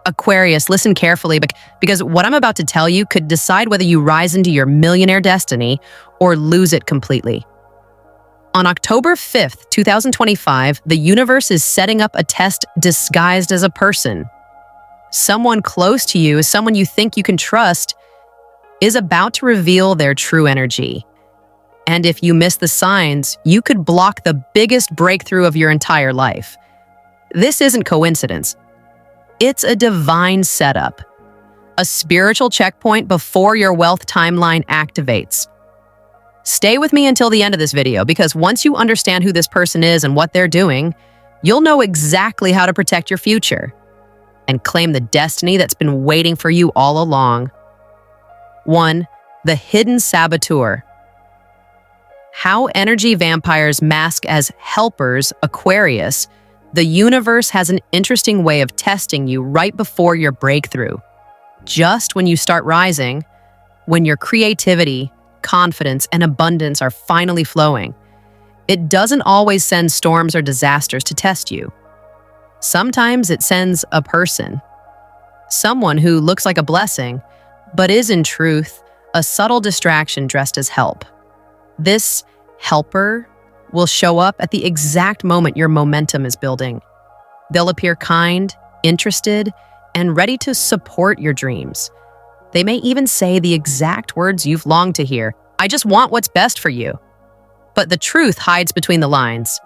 Aquarius, listen carefully because what I'm about to tell you could decide whether you rise into your millionaire destiny or lose it completely. On October 5th, 2025, the universe is setting up a test disguised as a person. Someone close to you, someone you think you can trust, is about to reveal their true energy. And if you miss the signs, you could block the biggest breakthrough of your entire life. This isn't coincidence. It's a divine setup, a spiritual checkpoint before your wealth timeline activates. Stay with me until the end of this video because once you understand who this person is and what they're doing, you'll know exactly how to protect your future and claim the destiny that's been waiting for you all along. 1. The hidden saboteur. How energy vampires mask as helpers, Aquarius. The universe has an interesting way of testing you right before your breakthrough. Just when you start rising, when your creativity, confidence, and abundance are finally flowing, it doesn't always send storms or disasters to test you. Sometimes it sends a person, someone who looks like a blessing, but is in truth a subtle distraction dressed as help. This helper will show up at the exact moment your momentum is building. They'll appear kind, interested, and ready to support your dreams. They may even say the exact words you've longed to hear. I just want what's best for you. But the truth hides between the lines.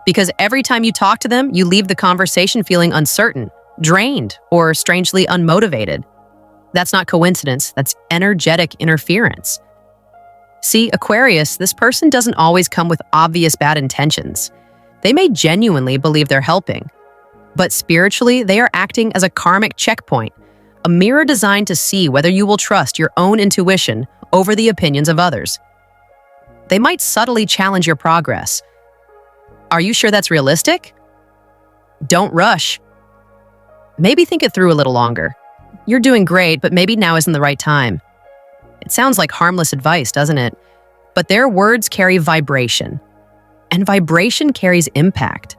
Because every time you talk to them, you leave the conversation feeling uncertain, drained, or strangely unmotivated. That's not coincidence, that's energetic interference. See, Aquarius, this person doesn't always come with obvious bad intentions. They may genuinely believe they're helping. But spiritually, they are acting as a karmic checkpoint, a mirror designed to see whether you will trust your own intuition over the opinions of others. They might subtly challenge your progress. Are you sure that's realistic? Don't rush. Maybe think it through a little longer. You're doing great, but maybe now isn't the right time. It sounds like harmless advice, doesn't it? But their words carry vibration, and vibration carries impact.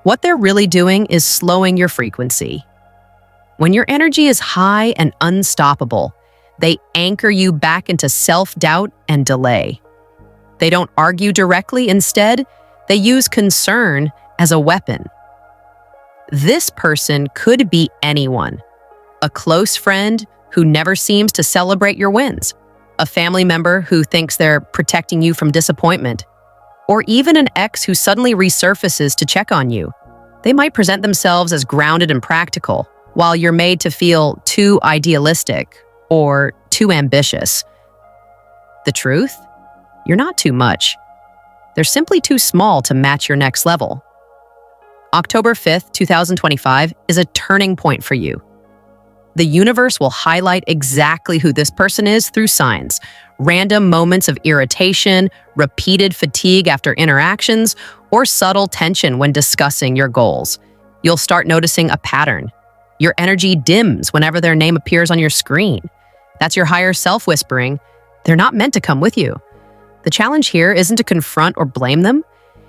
What they're really doing is slowing your frequency. When your energy is high and unstoppable, they anchor you back into self-doubt and delay. They don't argue directly. Instead, they use concern as a weapon. This person could be anyone. A close friend who never seems to celebrate your wins, a family member who thinks they're protecting you from disappointment, or even an ex who suddenly resurfaces to check on you. They might present themselves as grounded and practical, while you're made to feel too idealistic or too ambitious. The truth? You're not too much. They're simply too small to match your next level. October 5th, 2025 is a turning point for you. The universe will highlight exactly who this person is through signs, random moments of irritation, repeated fatigue after interactions, or subtle tension when discussing your goals. You'll start noticing a pattern. Your energy dims whenever their name appears on your screen. That's your higher self whispering, they're not meant to come with you. The challenge here isn't to confront or blame them,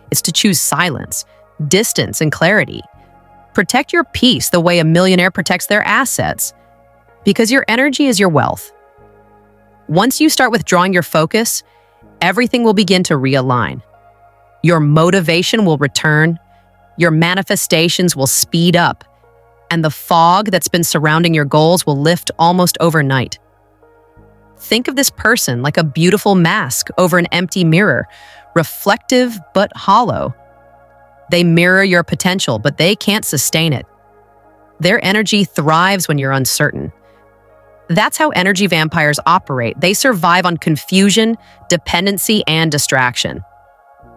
it's to choose silence, distance, and clarity. Protect your peace the way a millionaire protects their assets, because your energy is your wealth. Once you start withdrawing your focus, everything will begin to realign. Your motivation will return, your manifestations will speed up, and the fog that's been surrounding your goals will lift almost overnight. Think of this person like a beautiful mask over an empty mirror, reflective but hollow. They mirror your potential, but they can't sustain it. Their energy thrives when you're uncertain. That's how energy vampires operate. They survive on confusion, dependency, and distraction.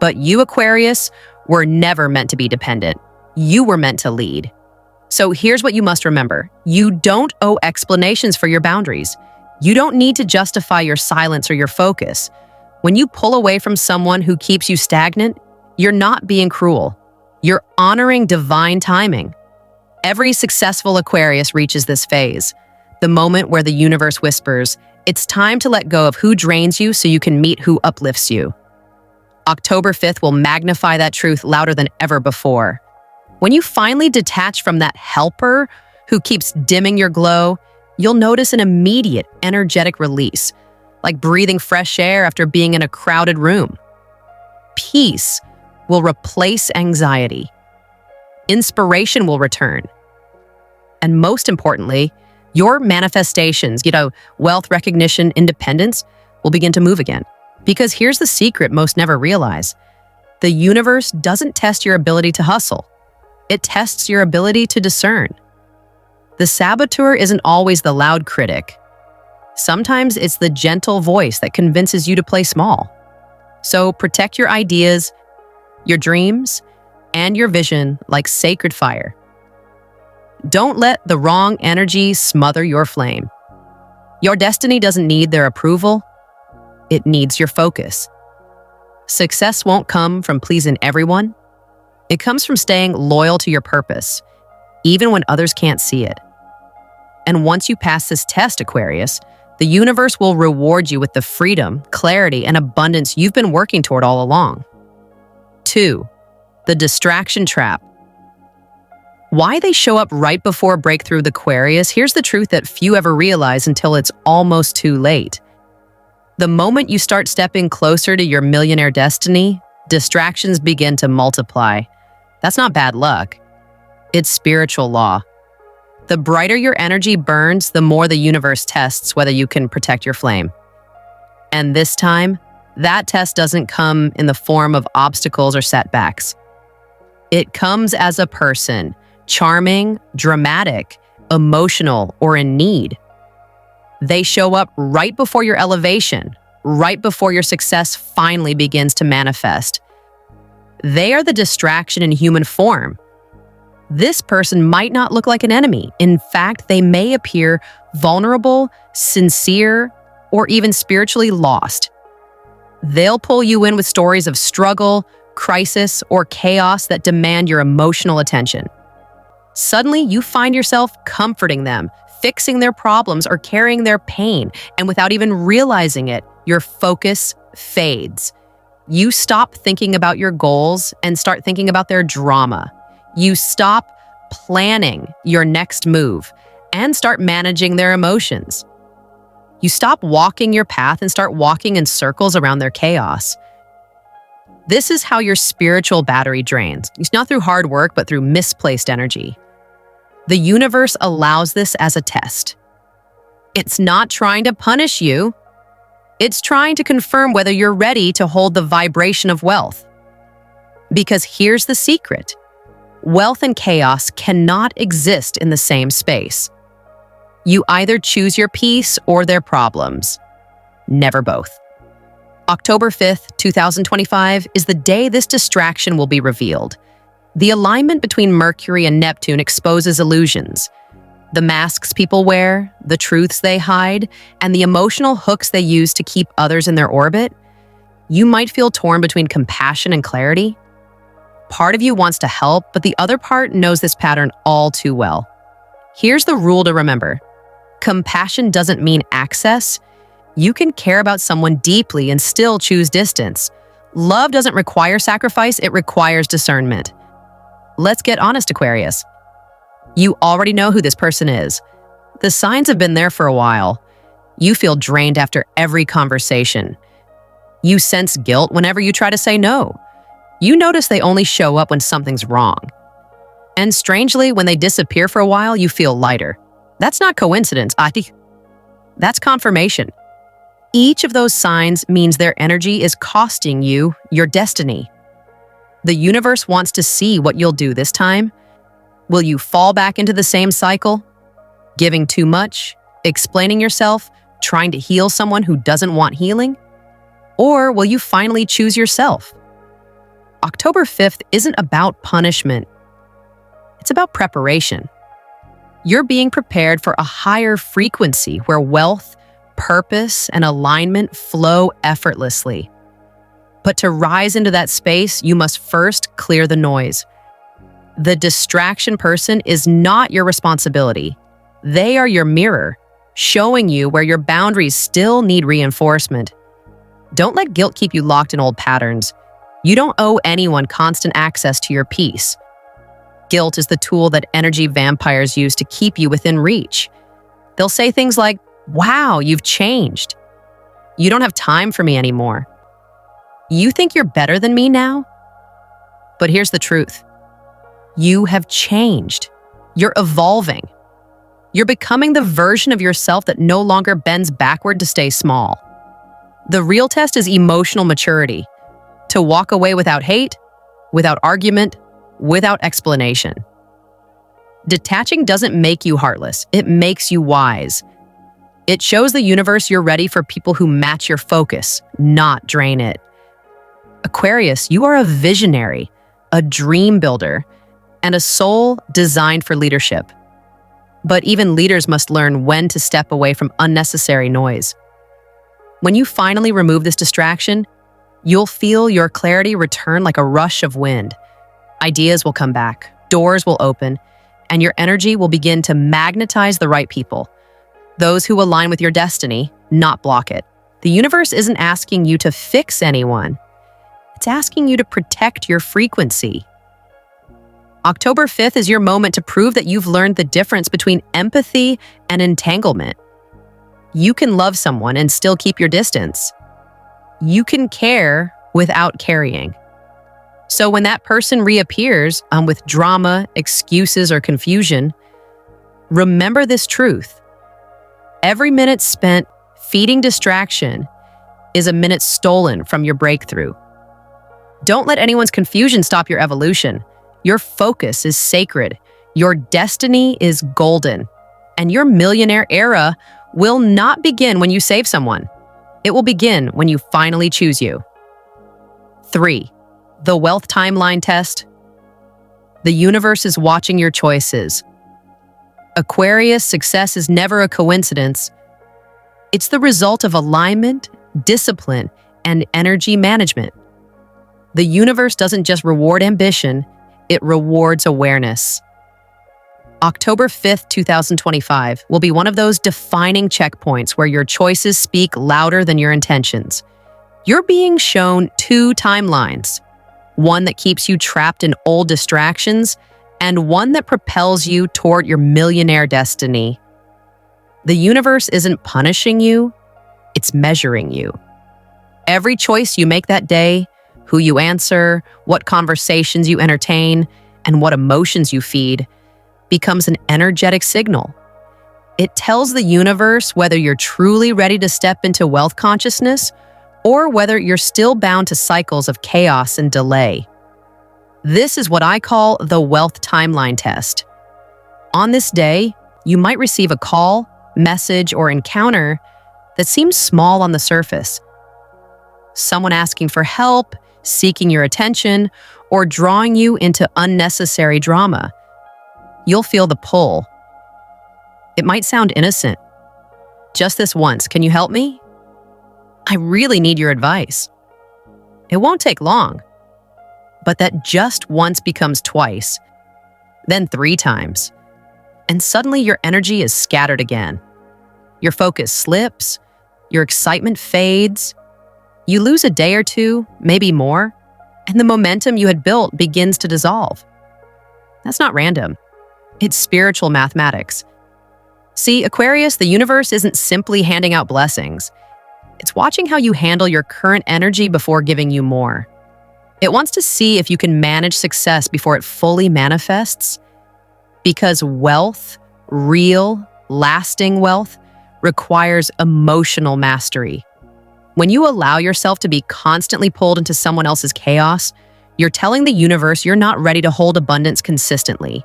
But you, Aquarius, were never meant to be dependent. You were meant to lead. So here's what you must remember. You don't owe explanations for your boundaries. You don't need to justify your silence or your focus. When you pull away from someone who keeps you stagnant, you're not being cruel. You're honoring divine timing. Every successful Aquarius reaches this phase, the moment where the universe whispers, it's time to let go of who drains you so you can meet who uplifts you. October 5th will magnify that truth louder than ever before. When you finally detach from that helper who keeps dimming your glow, you'll notice an immediate energetic release, like breathing fresh air after being in a crowded room. Peace will replace anxiety. Inspiration will return. And most importantly, your manifestations, wealth, recognition, independence, will begin to move again. Because here's the secret most never realize. The universe doesn't test your ability to hustle. It tests your ability to discern. The saboteur isn't always the loud critic. Sometimes it's the gentle voice that convinces you to play small. So protect your ideas, your dreams, and your vision like sacred fire. Don't let the wrong energy smother your flame. Your destiny doesn't need their approval. It needs your focus. Success won't come from pleasing everyone. It comes from staying loyal to your purpose, even when others can't see it. And once you pass this test, Aquarius, the universe will reward you with the freedom, clarity, and abundance you've been working toward all along. 2. The distraction trap. Why they show up right before breakthrough with Aquarius, here's the truth that few ever realize until it's almost too late. The moment you start stepping closer to your millionaire destiny, distractions begin to multiply. That's not bad luck. It's spiritual law. The brighter your energy burns, the more the universe tests whether you can protect your flame. And this time, that test doesn't come in the form of obstacles or setbacks. It comes as a person, charming, dramatic, emotional, or in need. They show up right before your elevation, right before your success finally begins to manifest. They are the distraction in human form. This person might not look like an enemy. In fact, they may appear vulnerable, sincere, or even spiritually lost. They'll pull you in with stories of struggle, crisis, or chaos that demand your emotional attention. Suddenly, you find yourself comforting them, fixing their problems, or carrying their pain, and without even realizing it, your focus fades. You stop thinking about your goals and start thinking about their drama. You stop planning your next move and start managing their emotions. You stop walking your path and start walking in circles around their chaos. This is how your spiritual battery drains. It's not through hard work, but through misplaced energy. The universe allows this as a test. It's not trying to punish you. It's trying to confirm whether you're ready to hold the vibration of wealth. Because here's the secret. Wealth and chaos cannot exist in the same space. You either choose your peace or their problems. Never both. October 5th, 2025 is the day this distraction will be revealed. The alignment between Mercury and Neptune exposes illusions. The masks people wear, the truths they hide, and the emotional hooks they use to keep others in their orbit. You might feel torn between compassion and clarity. Part of you wants to help, but the other part knows this pattern all too well. Here's the rule to remember. Compassion doesn't mean access. You can care about someone deeply and still choose distance. Love doesn't require sacrifice, it requires discernment. Let's get honest, Aquarius. You already know who this person is. The signs have been there for a while. You feel drained after every conversation. You sense guilt whenever you try to say no. You notice they only show up when something's wrong. And strangely, when they disappear for a while, you feel lighter. That's not coincidence, that's confirmation. Each of those signs means their energy is costing you your destiny. The universe wants to see what you'll do this time. Will you fall back into the same cycle? Giving too much, explaining yourself, trying to heal someone who doesn't want healing? Or will you finally choose yourself? October 5th isn't about punishment. It's about preparation. You're being prepared for a higher frequency where wealth, purpose, and alignment flow effortlessly. But to rise into that space, you must first clear the noise. The distraction person is not your responsibility. They are your mirror, showing you where your boundaries still need reinforcement. Don't let guilt keep you locked in old patterns. You don't owe anyone constant access to your peace. Guilt is the tool that energy vampires use to keep you within reach. They'll say things like, "Wow, you've changed. You don't have time for me anymore. You think you're better than me now?" But here's the truth. You have changed. You're evolving. You're becoming the version of yourself that no longer bends backward to stay small. The real test is emotional maturity. To walk away without hate, without argument, without explanation. Detaching doesn't make you heartless. It makes you wise. It shows the universe you're ready for people who match your focus, not drain it. Aquarius, you are a visionary, a dream builder, and a soul designed for leadership. But even leaders must learn when to step away from unnecessary noise. When you finally remove this distraction, you'll feel your clarity return like a rush of wind. Ideas will come back, doors will open, and your energy will begin to magnetize the right people. Those who align with your destiny, not block it. The universe isn't asking you to fix anyone. It's asking you to protect your frequency. October 5th is your moment to prove that you've learned the difference between empathy and entanglement. You can love someone and still keep your distance. You can care without carrying. So when that person reappears with drama, excuses, or confusion, remember this truth. Every minute spent feeding distraction is a minute stolen from your breakthrough. Don't let anyone's confusion stop your evolution. Your focus is sacred. Your destiny is golden. And your millionaire era will not begin when you save someone. It will begin when you finally choose you. 3. The wealth timeline test. The universe is watching your choices. Aquarius, success is never a coincidence. It's the result of alignment, discipline, and energy management. The universe doesn't just reward ambition, it rewards awareness. October 5th, 2025 will be one of those defining checkpoints where your choices speak louder than your intentions. You're being shown 2 timelines, one that keeps you trapped in old distractions and one that propels you toward your millionaire destiny. The universe isn't punishing you, it's measuring you. Every choice you make that day, who you answer, what conversations you entertain, and what emotions you feed, becomes an energetic signal. It tells the universe whether you're truly ready to step into wealth consciousness or whether you're still bound to cycles of chaos and delay. This is what I call the wealth timeline test. On this day, you might receive a call, message, or encounter that seems small on the surface. Someone asking for help, seeking your attention, or drawing you into unnecessary drama. You'll feel the pull. It might sound innocent. Just this once, can you help me? I really need your advice. It won't take long. But that just once becomes twice, then 3 times. And suddenly your energy is scattered again. Your focus slips, your excitement fades. You lose a day or 2, maybe more, and the momentum you had built begins to dissolve. That's not random. It's spiritual mathematics. See, Aquarius, the universe isn't simply handing out blessings. It's watching how you handle your current energy before giving you more. It wants to see if you can manage success before it fully manifests. Because wealth, real, lasting wealth, requires emotional mastery. When you allow yourself to be constantly pulled into someone else's chaos, you're telling the universe you're not ready to hold abundance consistently.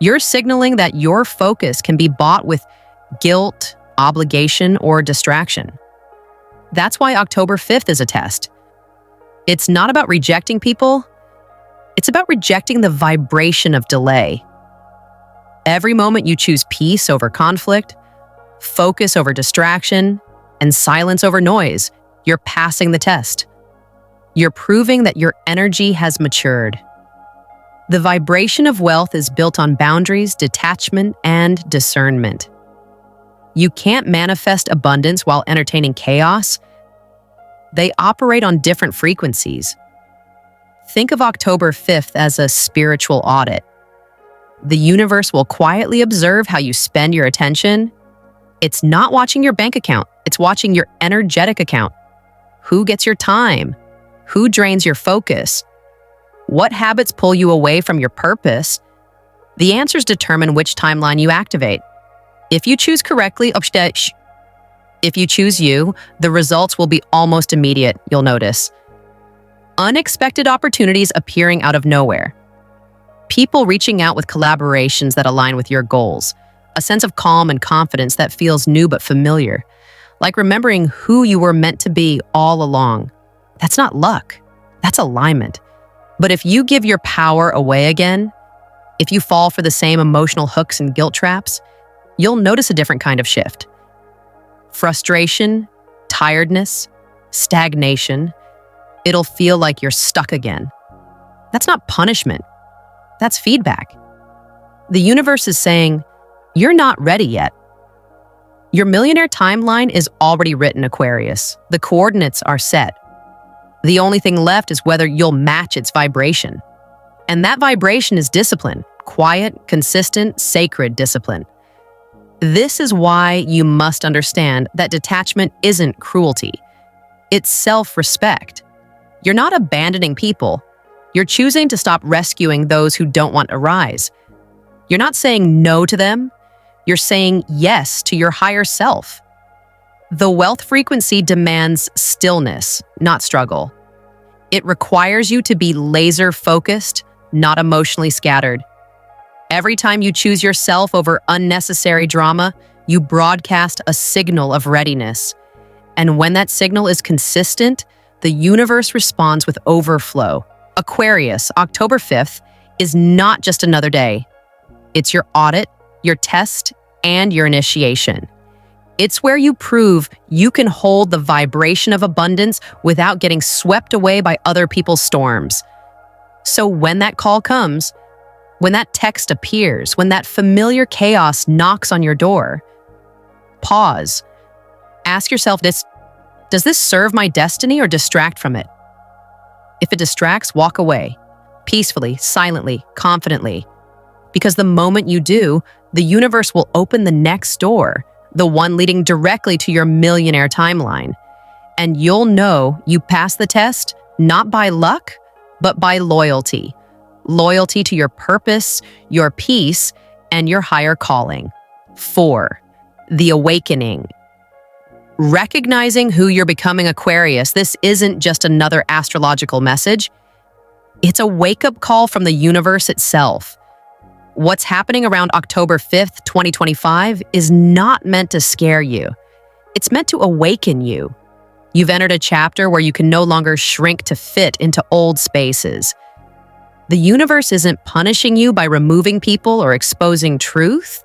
You're signaling that your focus can be bought with guilt, obligation, or distraction. That's why October 5th is a test. It's not about rejecting people. It's about rejecting the vibration of delay. Every moment you choose peace over conflict, focus over distraction, and silence over noise, you're passing the test. You're proving that your energy has matured. The vibration of wealth is built on boundaries, detachment, and discernment. You can't manifest abundance while entertaining chaos. They operate on different frequencies. Think of October 5th as a spiritual audit. The universe will quietly observe how you spend your attention. It's not watching your bank account, it's watching your energetic account. Who gets your time? Who drains your focus? What habits pull you away from your purpose? The answers determine which timeline you activate. If you choose correctly, if you choose you, the results will be almost immediate, you'll notice. Unexpected opportunities appearing out of nowhere. People reaching out with collaborations that align with your goals. A sense of calm and confidence that feels new but familiar. Like remembering who you were meant to be all along. That's not luck. That's alignment. But if you give your power away again, if you fall for the same emotional hooks and guilt traps, you'll notice a different kind of shift. Frustration, tiredness, stagnation. It'll feel like you're stuck again. That's not punishment. That's feedback. The universe is saying, you're not ready yet. Your millionaire timeline is already written, Aquarius. The coordinates are set. The only thing left is whether you'll match its vibration. And that vibration is discipline. Quiet, consistent, sacred discipline. This is why you must understand that detachment isn't cruelty. It's self-respect. You're not abandoning people. You're choosing to stop rescuing those who don't want to rise. You're not saying no to them. You're saying yes to your higher self. The wealth frequency demands stillness, not struggle. It requires you to be laser-focused, not emotionally scattered. Every time you choose yourself over unnecessary drama, you broadcast a signal of readiness. And when that signal is consistent, the universe responds with overflow. Aquarius, October 5th, is not just another day. It's your audit, your test, and your initiation. It's where you prove you can hold the vibration of abundance without getting swept away by other people's storms. So when that call comes, when that text appears, when that familiar chaos knocks on your door, pause. Ask yourself this, does this serve my destiny or distract from it? If it distracts, walk away, peacefully, silently, confidently. Because the moment you do, the universe will open the next door, the one leading directly to your millionaire timeline. And you'll know you passed the test, not by luck, but by loyalty. Loyalty to your purpose, your peace, and your higher calling. 4. The awakening. Recognizing who you're becoming, Aquarius, this isn't just another astrological message. It's a wake-up call from the universe itself. What's happening around October 5th, 2025 is not meant to scare you. It's meant to awaken you. You've entered a chapter where you can no longer shrink to fit into old spaces. The universe isn't punishing you by removing people or exposing truth.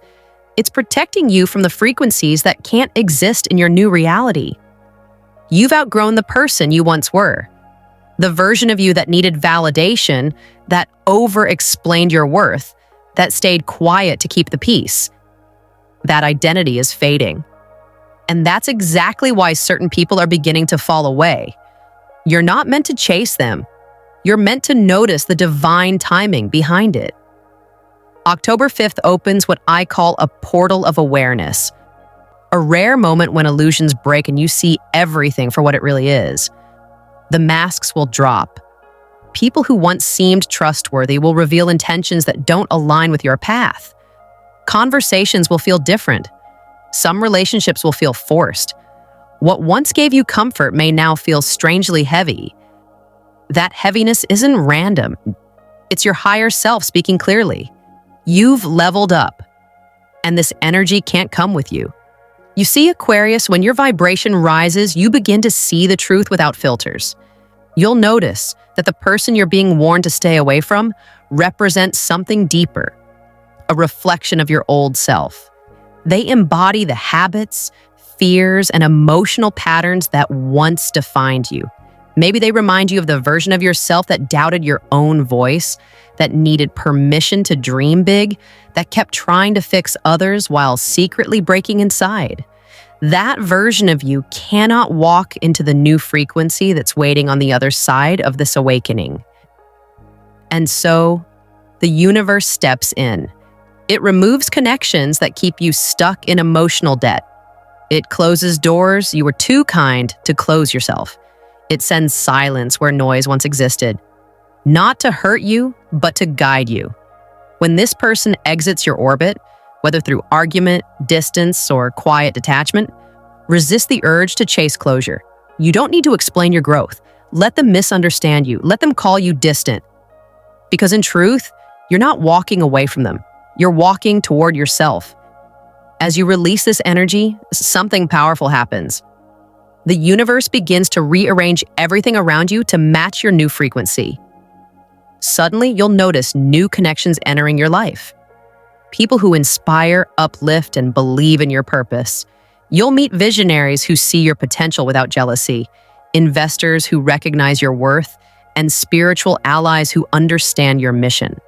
It's protecting you from the frequencies that can't exist in your new reality. You've outgrown the person you once were. The version of you that needed validation, that over-explained your worth, that stayed quiet to keep the peace. That identity is fading. And that's exactly why certain people are beginning to fall away. You're not meant to chase them. You're meant to notice the divine timing behind it. October 5th opens what I call a portal of awareness. A rare moment when illusions break and you see everything for what it really is. The masks will drop. People who once seemed trustworthy will reveal intentions that don't align with your path. Conversations will feel different. Some relationships will feel forced. What once gave you comfort may now feel strangely heavy. That heaviness isn't random. It's your higher self speaking clearly. You've leveled up, and this energy can't come with you. You see, Aquarius, when your vibration rises, you begin to see the truth without filters. You'll notice that the person you're being warned to stay away from represents something deeper, a reflection of your old self. They embody the habits, fears, and emotional patterns that once defined you. Maybe they remind you of the version of yourself that doubted your own voice, that needed permission to dream big, that kept trying to fix others while secretly breaking inside. That version of you cannot walk into the new frequency that's waiting on the other side of this awakening. And so, the universe steps in, It removes connections that keep you stuck in emotional debt. It closes doors you were too kind to close yourself. It sends silence where noise once existed. Not to hurt you, but to guide you. When this person exits your orbit, whether through argument, distance, or quiet detachment, resist the urge to chase closure. You don't need to explain your growth. Let them misunderstand you. Let them call you distant. Because in truth, you're not walking away from them. You're walking toward yourself. As you release this energy, something powerful happens. The universe begins to rearrange everything around you to match your new frequency. Suddenly, you'll notice new connections entering your life. People who inspire, uplift, and believe in your purpose. You'll meet visionaries who see your potential without jealousy, investors who recognize your worth, and spiritual allies who understand your mission.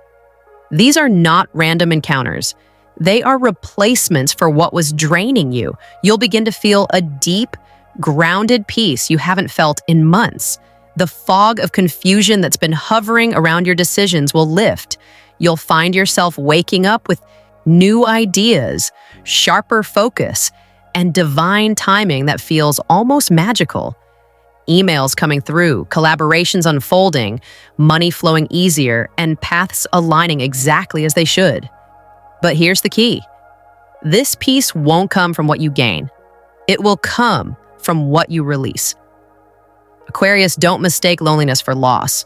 These are not random encounters. They are replacements for what was draining you. You'll begin to feel a deep, grounded peace you haven't felt in months. The fog of confusion that's been hovering around your decisions will lift. You'll find yourself waking up with new ideas, sharper focus, and divine timing that feels almost magical. Emails coming through, collaborations unfolding, money flowing easier, and paths aligning exactly as they should. But here's the key. This peace won't come from what you gain. It will come from what you release. Aquarius, don't mistake loneliness for loss.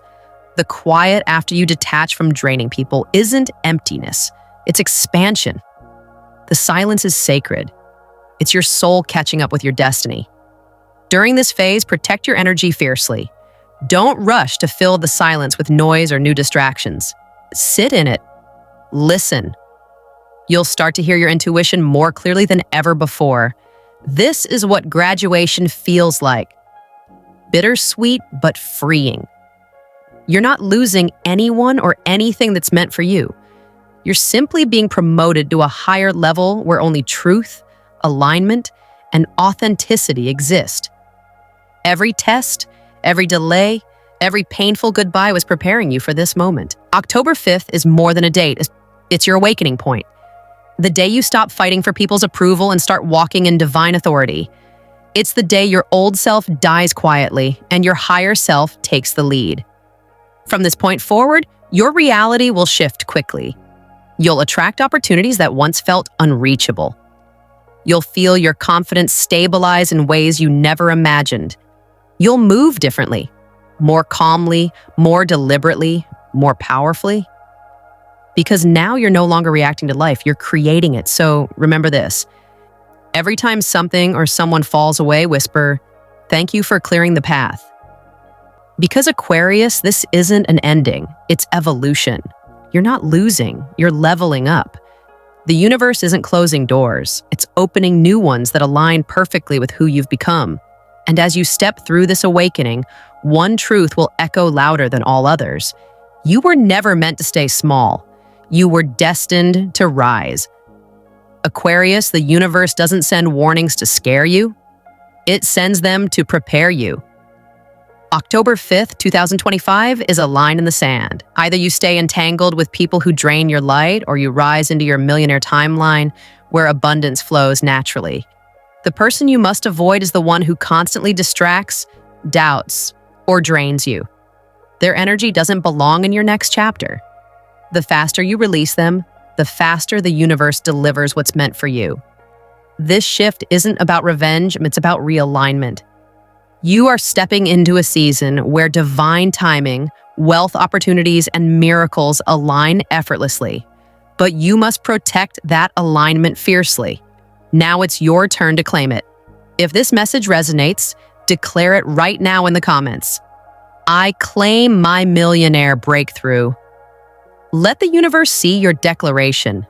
The quiet after you detach from draining people isn't emptiness. It's expansion. The silence is sacred. It's your soul catching up with your destiny. During this phase, protect your energy fiercely. Don't rush to fill the silence with noise or new distractions. Sit in it. Listen. You'll start to hear your intuition more clearly than ever before. This is what graduation feels like. Bittersweet, but freeing. You're not losing anyone or anything that's meant for you. You're simply being promoted to a higher level where only truth, alignment, and authenticity exist. Every test, every delay, every painful goodbye was preparing you for this moment. October 5th is more than a date. It's your awakening point. The day you stop fighting for people's approval and start walking in divine authority. It's the day your old self dies quietly and your higher self takes the lead. From this point forward, your reality will shift quickly. You'll attract opportunities that once felt unreachable. You'll feel your confidence stabilize in ways you never imagined. You'll move differently, more calmly, more deliberately, more powerfully. Because now you're no longer reacting to life, you're creating it. So remember this. Every time something or someone falls away, whisper, "Thank you for clearing the path." Because Aquarius, this isn't an ending, it's evolution. You're not losing, you're leveling up. The universe isn't closing doors, it's opening new ones that align perfectly with who you've become. And as you step through this awakening, one truth will echo louder than all others. You were never meant to stay small. You were destined to rise. Aquarius, the universe doesn't send warnings to scare you. It sends them to prepare you. October 5th, 2025 is a line in the sand. Either you stay entangled with people who drain your light or you rise into your millionaire timeline where abundance flows naturally. The person you must avoid is the one who constantly distracts, doubts, or drains you. Their energy doesn't belong in your next chapter. The faster you release them, the faster the universe delivers what's meant for you. This shift isn't about revenge, it's about realignment. You are stepping into a season where divine timing, wealth opportunities, and miracles align effortlessly. But you must protect that alignment fiercely. Now it's your turn to claim it. If this message resonates, declare it right now in the comments. I claim my millionaire breakthrough. Let the universe see your declaration.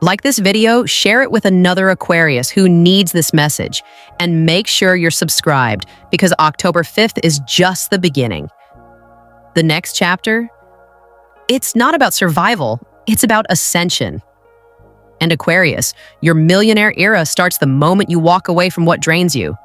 Like this video, share it with another Aquarius who needs this message, and make sure you're subscribed because October 5th is just the beginning. The next chapter? It's not about survival, it's about ascension. And Aquarius, your millionaire era starts the moment you walk away from what drains you.